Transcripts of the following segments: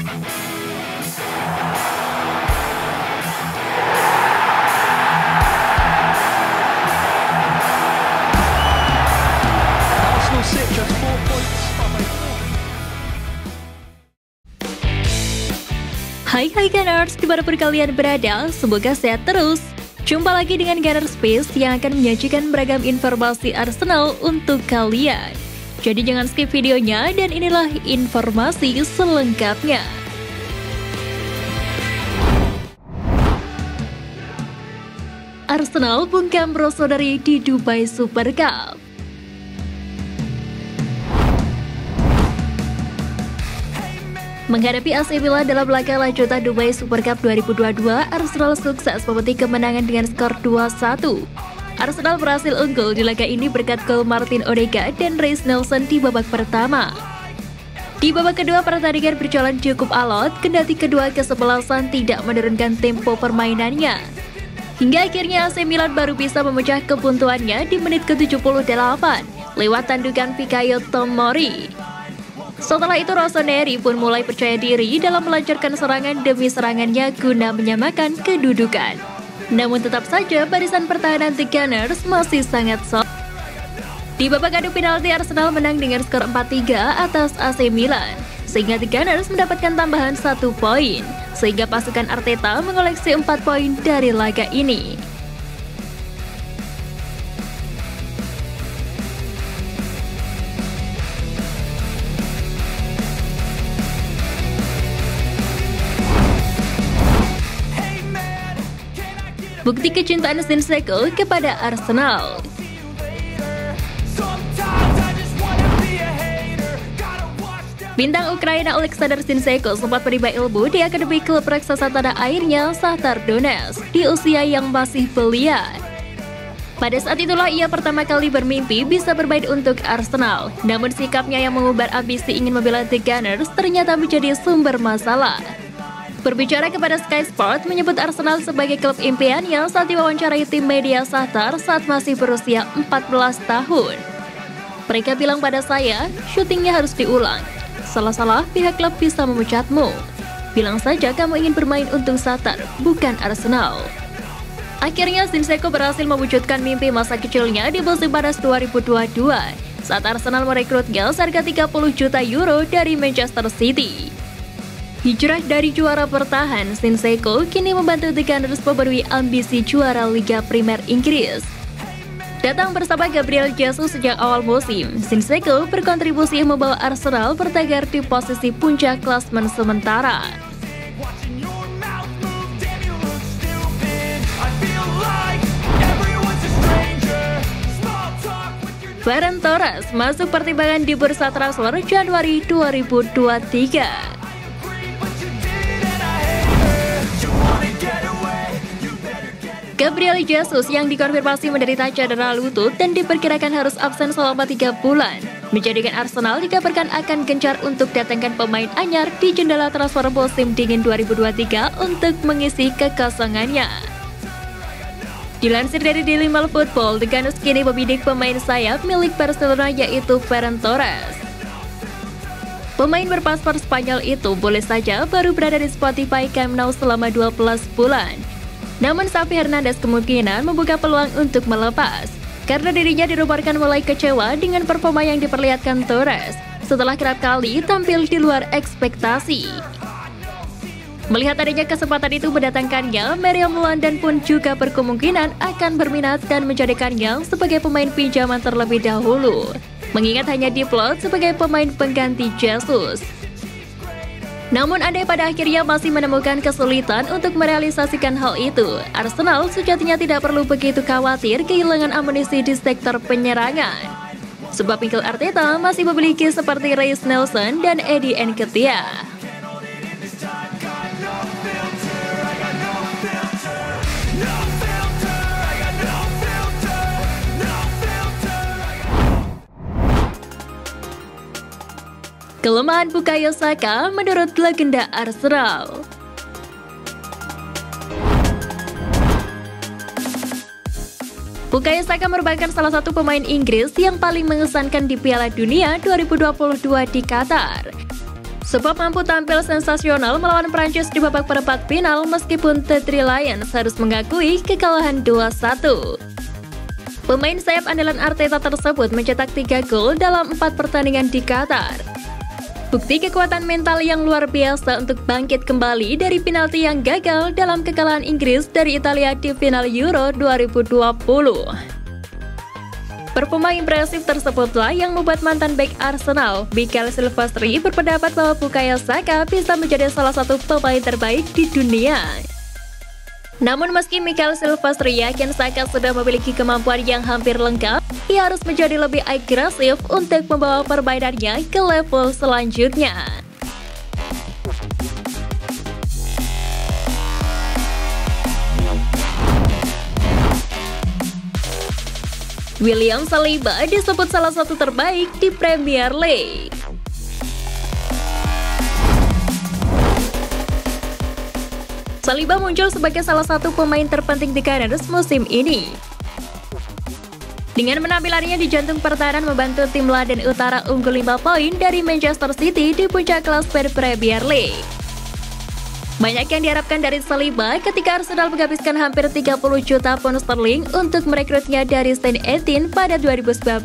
Arsenal sit just 4 points from a Hai Gunners, dimanapun kalian berada, semoga sehat terus. Jumpa lagi dengan Gunner Space yang akan menyajikan beragam informasi Arsenal untuk kalian. Jadi jangan skip videonya dan inilah informasi selengkapnya. Arsenal bungkam bro saudari di Dubai Super Cup. Menghadapi AC Milan dalam laga lanjutan Dubai Super Cup 2022, Arsenal sukses memetik kemenangan dengan skor 2-1. Arsenal berhasil unggul di laga ini berkat gol Martin Odegaard dan Reiss Nelson di babak pertama. Di babak kedua, pertandingan berjalan cukup alot, kendati kedua kesebelasan tidak menurunkan tempo permainannya. Hingga akhirnya AC Milan baru bisa memecah kebuntuannya di menit ke-78 lewat tandukan Fikayo Tomori. Setelah itu Rossoneri pun mulai percaya diri dalam melancarkan serangan demi serangannya guna menyamakan kedudukan. Namun tetap saja barisan pertahanan The Gunners masih sangat solid. Di babak adu penalti Arsenal menang dengan skor 4-3 atas AC Milan, sehingga The Gunners mendapatkan tambahan 1 poin, sehingga pasukan Arteta mengoleksi 4 poin dari laga ini. Bukti kecintaan Zinchenko kepada Arsenal. Bintang Ukraina Alexander Zinchenko sempat menimba ilmu di akademi klub raksasa tanah airnya Shakhtar Donetsk di usia yang masih belia. Pada saat itulah ia pertama kali bermimpi bisa bermain untuk Arsenal. Namun sikapnya yang mengumbar ambisi ingin membela The Gunners ternyata menjadi sumber masalah. Berbicara kepada Sky Sport, menyebut Arsenal sebagai klub impiannya saat diwawancarai tim media Shakhtar saat masih berusia 14 tahun. Mereka bilang pada saya, syutingnya harus diulang. Salah-salah pihak klub bisa memecatmu. Bilang saja kamu ingin bermain untuk Shakhtar, bukan Arsenal. Akhirnya Zinchenko berhasil mewujudkan mimpi masa kecilnya di musim panas 2022 saat Arsenal merekrutnya seharga 30 juta euro dari Manchester City. Hijrah dari juara bertahan, Zinchenko kini membantu The Gunners memenuhi ambisi juara Liga Primer Inggris. Datang bersama Gabriel Jesus sejak awal musim, Zinchenko berkontribusi membawa Arsenal bertengger di posisi puncak klasemen sementara. Ferran Torres masuk pertimbangan di bursa transfer Januari 2023. Gabriel Jesus yang dikonfirmasi menderita cedera lutut dan diperkirakan harus absen selama 3 bulan, menjadikan Arsenal dikabarkan akan gencar untuk datangkan pemain anyar di jendela transfer musim dingin 2023 untuk mengisi kekosongannya. Dilansir dari Daily Mail Football, The Gunners kini membidik pemain sayap milik Barcelona yaitu Ferran Torres. Pemain berpaspor Spanyol itu boleh saja baru berada di Spotify Camp Nou selama 12 bulan. Namun Xavi Hernandez kemungkinan membuka peluang untuk melepas, karena dirinya dirumorkan mulai kecewa dengan performa yang diperlihatkan Torres setelah kerap kali tampil di luar ekspektasi. Melihat adanya kesempatan itu mendatangkannya, Meriam London pun juga berkemungkinan akan berminat dan menjadikannya sebagai pemain pinjaman terlebih dahulu, mengingat hanya diplot sebagai pemain pengganti Jesus. Namun andai pada akhirnya masih menemukan kesulitan untuk merealisasikan hal itu, Arsenal sejatinya tidak perlu begitu khawatir kehilangan amunisi di sektor penyerangan. Sebab Mikel Arteta masih memiliki seperti Reiss Nelson dan Eddie Nketiah. Kelemahan Bukayo Saka menurut legenda Arsenal. Bukayo Saka merupakan salah satu pemain Inggris yang paling mengesankan di Piala Dunia 2022 di Qatar. Sebab mampu tampil sensasional melawan Prancis di babak perempat final meskipun The Three Lions harus mengakui kekalahan 2-1. Pemain sayap andalan Arteta tersebut mencetak 3 gol dalam 4 pertandingan di Qatar. Bukti kekuatan mental yang luar biasa untuk bangkit kembali dari penalti yang gagal dalam kekalahan Inggris dari Italia di final Euro 2020. Performa impresif tersebutlah yang membuat mantan bek Arsenal, Mikael Silvestri, berpendapat bahwa Bukayo Saka bisa menjadi salah satu pemain terbaik di dunia. Namun meski Mikael Silvestri yakin Saka sudah memiliki kemampuan yang hampir lengkap, ia harus menjadi lebih agresif untuk membawa permainannya ke level selanjutnya. William Saliba disebut salah satu terbaik di Premier League. Saliba muncul sebagai salah satu pemain terpenting di Gunners musim ini. Dengan penampilannya di jantung pertahanan membantu tim London Utara unggul 5 poin dari Manchester City di puncak klasmen Premier League. Banyak yang diharapkan dari Saliba ketika Arsenal menghabiskan hampir 30 juta pound sterling untuk merekrutnya dari Saint Etienne pada 2019.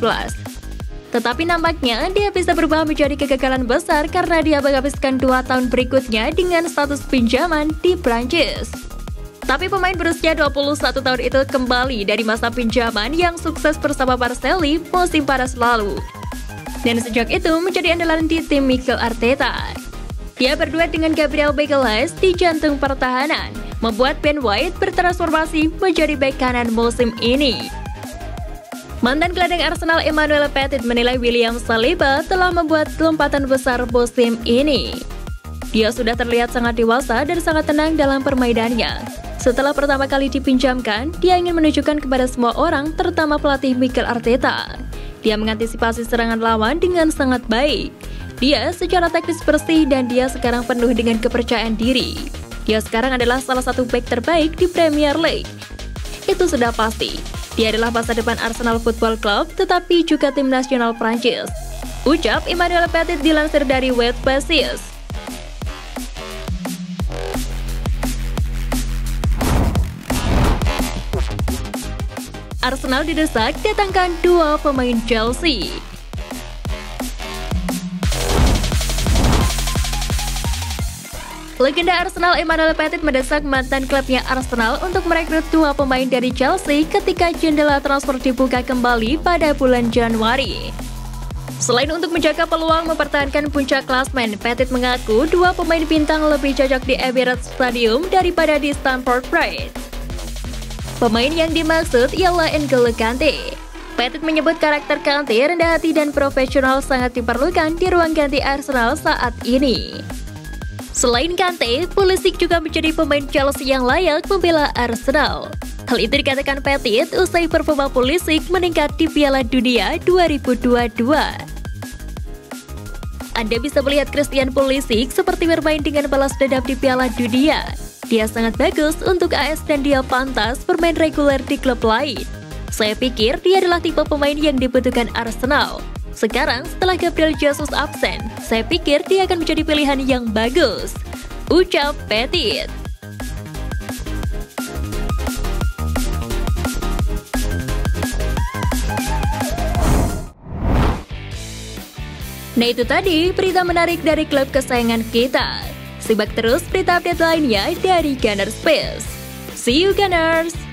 Tetapi nampaknya dia bisa berubah menjadi kegagalan besar karena dia menghabiskan 2 tahun berikutnya dengan status pinjaman di Prancis. Tapi pemain berusia 21 tahun itu kembali dari masa pinjaman yang sukses bersama Marseille musim panas lalu. Dan sejak itu menjadi andalan di tim Mikel Arteta. Dia berduet dengan Gabriel Magalhaes di jantung pertahanan, membuat Ben White bertransformasi menjadi bek kanan musim ini. Mantan gelandang Arsenal Emmanuel Petit menilai William Saliba telah membuat lompatan besar musim ini. Dia sudah terlihat sangat dewasa dan sangat tenang dalam permainannya. Setelah pertama kali dipinjamkan, dia ingin menunjukkan kepada semua orang, terutama pelatih Mikel Arteta. Dia mengantisipasi serangan lawan dengan sangat baik. Dia secara teknis bersih dan dia sekarang penuh dengan kepercayaan diri. Dia sekarang adalah salah satu bek terbaik di Premier League. Itu sudah pasti. Dia adalah masa depan Arsenal Football Club tetapi juga tim nasional Prancis. Ucap Emmanuel Petit dilansir dari Web Basis. Arsenal didesak datangkan 2 pemain Chelsea. Legenda Arsenal Emmanuel Petit mendesak mantan klubnya Arsenal untuk merekrut 2 pemain dari Chelsea ketika jendela transfer dibuka kembali pada bulan Januari. Selain untuk menjaga peluang mempertahankan puncak klasmen, Petit mengaku 2 pemain bintang lebih cocok di Emirates Stadium daripada di Stamford Bridge. Pemain yang dimaksud ialah N'Golo Kante. Petit menyebut karakter Kante rendah hati dan profesional sangat diperlukan di ruang ganti Arsenal saat ini. Selain Kante, Pulisic juga menjadi pemain Chelsea yang layak membela Arsenal. Hal itu dikatakan Petit usai performa Pulisic meningkat di Piala Dunia 2022. Anda bisa melihat Christian Pulisic seperti bermain dengan balas dendam di Piala Dunia. Dia sangat bagus untuk AS dan dia pantas bermain reguler di klub lain. Saya pikir dia adalah tipe pemain yang dibutuhkan Arsenal. Sekarang setelah Gabriel Jesus absen, saya pikir dia akan menjadi pilihan yang bagus. Ucap Petit. Nah itu tadi berita menarik dari klub kesayangan kita. Simak terus berita update lainnya dari Gunners Space. See you Gunners!